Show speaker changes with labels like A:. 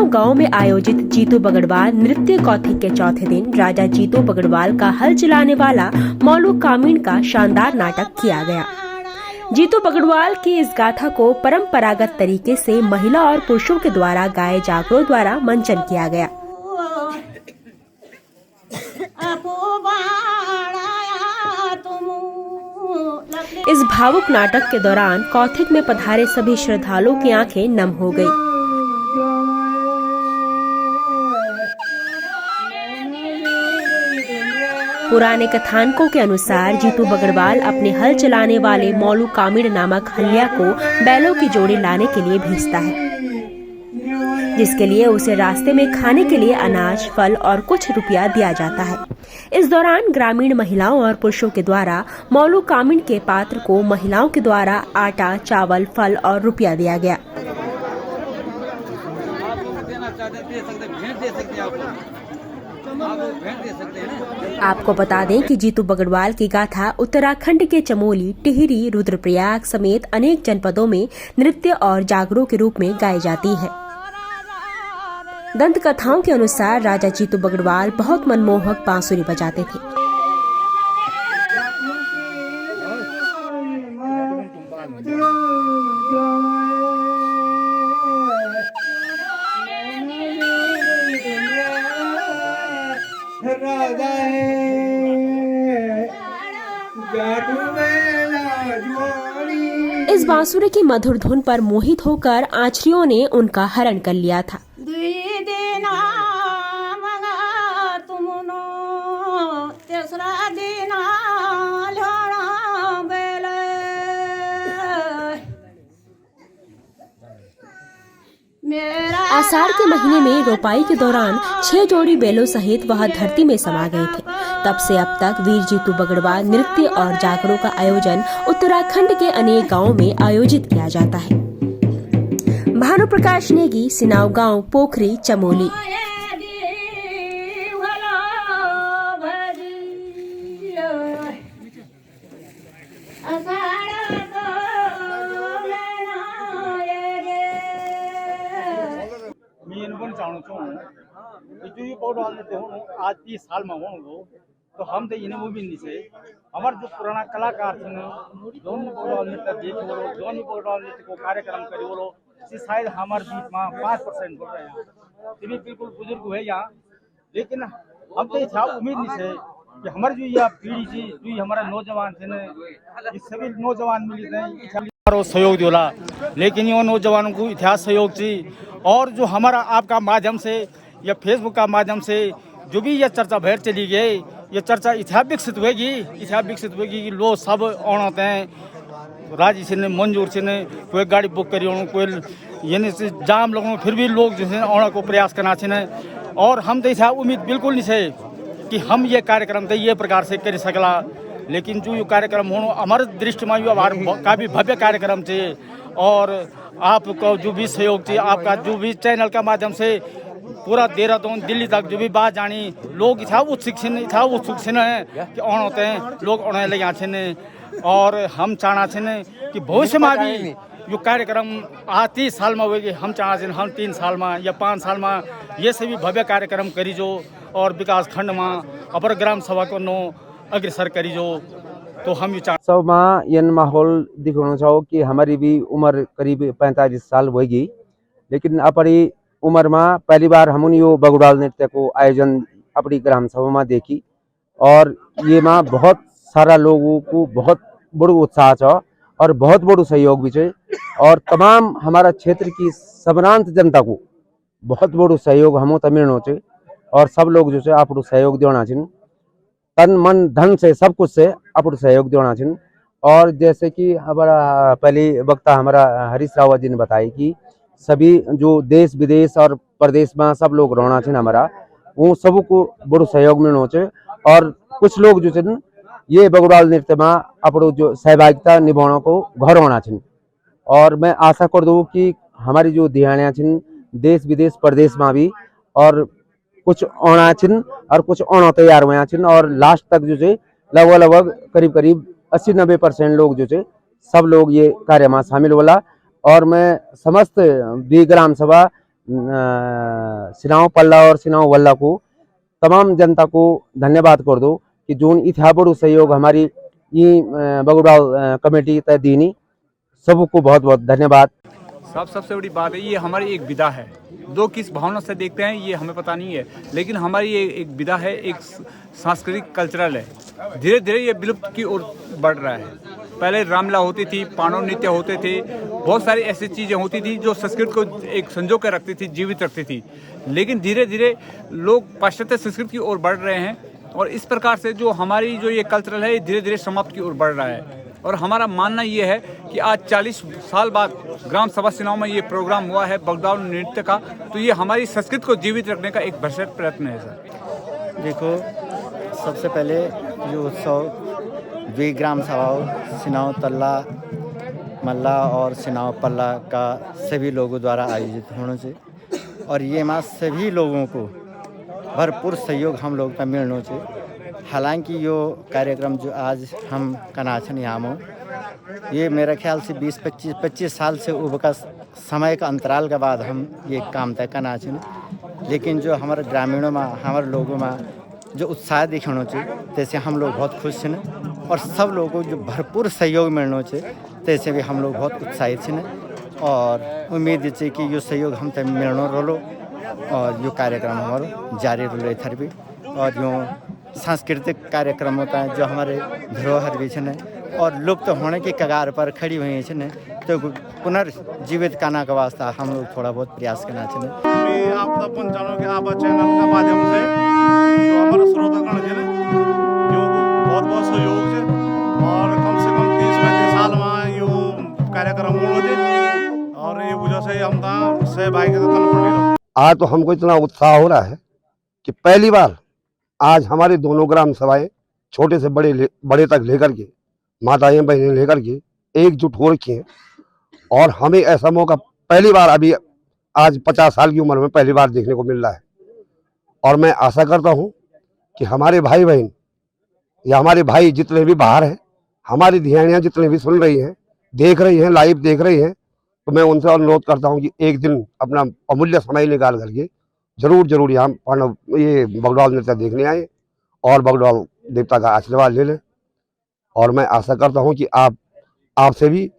A: सिनाव गांव में आयोजित जीतू बगड़वाल नृत्य कौथिक के चौथे दिन राजा जीतू बगड़वाल का हल चलाने वाला मौलू कामीण का शानदार नाटक किया गया। जीतू बगड़वाल की इस गाथा को परंपरागत तरीके से महिला और पुरुषों के द्वारा गाए जागरों द्वारा मंचन किया गया। इस भावुक नाटक के दौरान कौथिक में पधारे सभी श्रद्धालुओं की आंखें नम हो गई। पुराने कथानकों के अनुसार जीतू बगड़वाल अपने हल चलाने वाले मौलू कामीण नामक हल्या को बैलों की जोड़ी लाने के लिए भेजता है, जिसके लिए उसे रास्ते में खाने के लिए अनाज, फल और कुछ रुपया दिया जाता है। इस दौरान ग्रामीण महिलाओं और पुरुषों के द्वारा मौलू कामीण के पात्र को महिलाओं के द्वारा आटा, चावल, फल और रुपया दिया गया। आपको बता दें कि जीतू बगड़वाल की गाथा उत्तराखंड के चमोली, टिहरी, रुद्रप्रयाग समेत अनेक जनपदों में नृत्य और जागरों के रूप में गाई जाती है। दंत कथाओं के अनुसार राजा जीतू बगड़वाल बहुत मनमोहक बांसुरी बजाते थे। इस बांसुरी की मधुर धुन पर मोहित होकर आंचरियों ने उनका हरण कर लिया था। आषाढ़ के महीने में रोपाई के दौरान 6 जोड़ी बैलों सहित वह धरती में समा गए थे। तब से अब तक वीर जीतू बगड़वाल नृत्य और जागरों का आयोजन उत्तराखंड के अनेक गांवों में आयोजित किया जाता है। भानु प्रकाश नेगी, सिनाव गांव, पोखरी, चमोली।
B: आज 30 साल में हो तो हम तो इन्हें वो भी नहीं से हमारे जो पुराना कलाकार थे दोनों बगड़वाल नृत्य देखे बोलो, दोनों बगड़वाल नृत्य को कार्यक्रम करे बोलो, शायद हमारे बीच में 5% हो रहे हैं। भी बिल्कुल बुजुर्ग हुए यहाँ, लेकिन हम तो इच्छा उम्मीद नहीं से कि हमारी जो यह पीढ़ी थी, जो हमारा नौजवान थे न, ये सभी नौजवान मिली सहयोग दिला, लेकिन ये नौजवानों को इतिहास सहयोग थी। और जो हमारा आपका माध्यम से या फेसबुक का माध्यम से जो भी यह चर्चा बाहर चली गई, ये चर्चा इतिहास विकसित होगी कि लोग सब औरत हैं राजी से ने मंजूर से ने कोई गाड़ी बुक करी कोई यानी से जाम लोगों फिर भी लोग जो है औरत को प्रयास करना चाहिए। और हम तो इतिहास उम्मीद बिल्कुल नहीं है कि हम ये कार्यक्रम तो ये प्रकार से कर सकला, लेकिन जो ये कार्यक्रम हो हमारे दृष्टि में काफ़ी भव्य कार्यक्रम थे। और आपको जो भी सहयोग थी, आपका जो भी चैनल का माध्यम से पूरा देहरादून, दिल्ली तक जो भी बात जानी, लोग उत्सुक है कि ऑन होते हैं, लोग उन्हें ले आते हैं। और हम चाहना चाहिए कि भविष्य में भी जो कार्यक्रम आज 30 साल में होगी, हम चाहना चाहिए हम 3 साल में या 5 साल में ये सभी भव्य कार्यक्रम करी जो और विकास खंड में अपर ग्राम सभा को नो अग्रसर करी जो। तो हम ये
C: सब में यन माहौल दिखाना चाहो कि हमारी भी उम्र करीब 45 साल होगी, लेकिन अपनी उम्र में पहली बार हम यो बगड़वाल नृत्य को आयोजन अपनी ग्राम सभा में देखी। और ये में बहुत सारा लोगों को बहुत बड़ो उत्साह है और बहुत बड़ो सहयोग भी है। और तमाम हमारा क्षेत्र की सबरांत जनता को बहुत बड़ो सहयोग हम मिलना चाहिए। और सब लोग जो है अपना सहयोग देना चाहिए, तन मन धन से सब कुछ से अपना सहयोग देना चाहिए। और जैसे कि हमारा पहले वक्ता हमारा हरीश रावत जी ने बताया कि सभी जो देश विदेश और प्रदेश में सब लोग रहना चाहिए हमारा, वो सब को बड़ो सहयोग मिलना चाहिए। और कुछ लोग जो है ये बगड़वाल नृत्य में अपनो जो सहभागिता निभाने को घर होना चाहिए। और मैं आशा कर दूँ कि हमारी जो दिहाड़ियाँ छिन देश विदेश प्रदेश में भी और कुछ आना छिन और कुछ आना तैयार हुआ छिन। और लास्ट तक जो है लगभग करीब 80-90% लोग जो है सब लोग ये कार्य में शामिल होला। और मैं समस्त भी ग्राम सभा सिनाव पल्ला और सिनाव वल्ला को तमाम जनता को धन्यवाद कर दो कि जोन इथा बड़ो सहयोग हमारी ये बगुड़ाल कमेटी तय दीनी सबको बहुत बहुत धन्यवाद।
D: सबसे बड़ी बात है, ये हमारी एक विधा है। दो किस भावना से देखते हैं ये हमें पता नहीं है, लेकिन हमारी ये एक विधा है, एक सांस्कृतिक कल्चरल है। धीरे धीरे ये विलुप्त की ओर बढ़ रहा है। पहले रामलीला होती थी, पांडव नृत्य होते थे, बहुत सारी ऐसी चीज़ें होती थी जो संस्कृत को एक संजो के रखती थी, जीवित रखती थी। लेकिन धीरे धीरे लोग पाश्चात्य संस्कृति की ओर बढ़ रहे हैं और इस प्रकार से जो हमारी जो ये कल्चरल है धीरे धीरे समाप्त की ओर बढ़ रहा है। और हमारा मानना ये है कि आज 40 साल बाद ग्राम सभा चुनाव में ये प्रोग्राम हुआ है बगुड़ाल नृत्य का, तो ये हमारी संस्कृति को जीवित रखने का एक भरसक प्रयत्न है सर।
E: देखो, सबसे पहले जो उत्सव वे ग्राम सभाओं सिनाव तल्ला मल्ला और सिनाव पल्ला का सभी लोगों द्वारा आयोजित होने से और ये माँ सभी लोगों को भरपूर सहयोग हम लोग का मिलने से। हालांकि यो कार्यक्रम जो आज हम कनाचन यहाँ में ये मेरा ख्याल से 20-25 साल से उबका समय का अंतराल के बाद हम ये काम तय कनाचन, लेकिन जो हमारे ग्रामीणों में हमारे लोगों में जो उत्साह दिखना चाहिए तैसे हम लोग बहुत खुश हैं और सब लोगों को जो भरपूर सहयोग मिलना चाहिए तैसे भी हम लोग बहुत उत्साहित हैं और उम्मीद है कि यो सहयोग हम तक मिलना रोलो और यो कार्यक्रम हमारा जारी रोलो इधर भी। और यूँ सांस्कृतिक कार्यक्रम होता है जो हमारे धरोहर भी हैं और लुप्त होने की कगार पर खड़ी हुई हैं, तो पुनर्जीवित करने का वास्ता हम लोग थोड़ा बहुत प्रयास करना चाहिए।
F: मैं आपका पंचानों के आभा चैनल के माध्यम से जो हमारे श्रोतागण है जो बहुत बहुत सहयोग है और कम से कम 30-35 साल में यो कार्यक्रम होने थे और ये वजह से हम सहभागिता पड़े।
G: आज तो हमको इतना उत्साह हो रहा है कि पहली बार आज हमारे दोनों ग्राम सभाएं छोटे से बड़े तक लेकर के माताएं बहनें लेकर के एकजुट हो रखी हैं और हमें ऐसा मौका पहली बार अभी आज 50 साल की उम्र में पहली बार देखने को मिल रहा है। और मैं आशा करता हूं कि हमारे भाई बहन या हमारे भाई जितने भी बाहर हैं, हमारी धियानियाँ जितने भी सुन रही हैं, देख रही हैं, लाइव देख रही हैं, तो मैं उनसे अनुरोध करता हूं कि एक दिन अपना अमूल्य समय निकाल करके जरूर यहाँ ये बगुड़ाल नृत्य देखने आए और बगुड़ाल देवता का आशीर्वाद ले लें। और मैं आशा करता हूं कि आपसे भी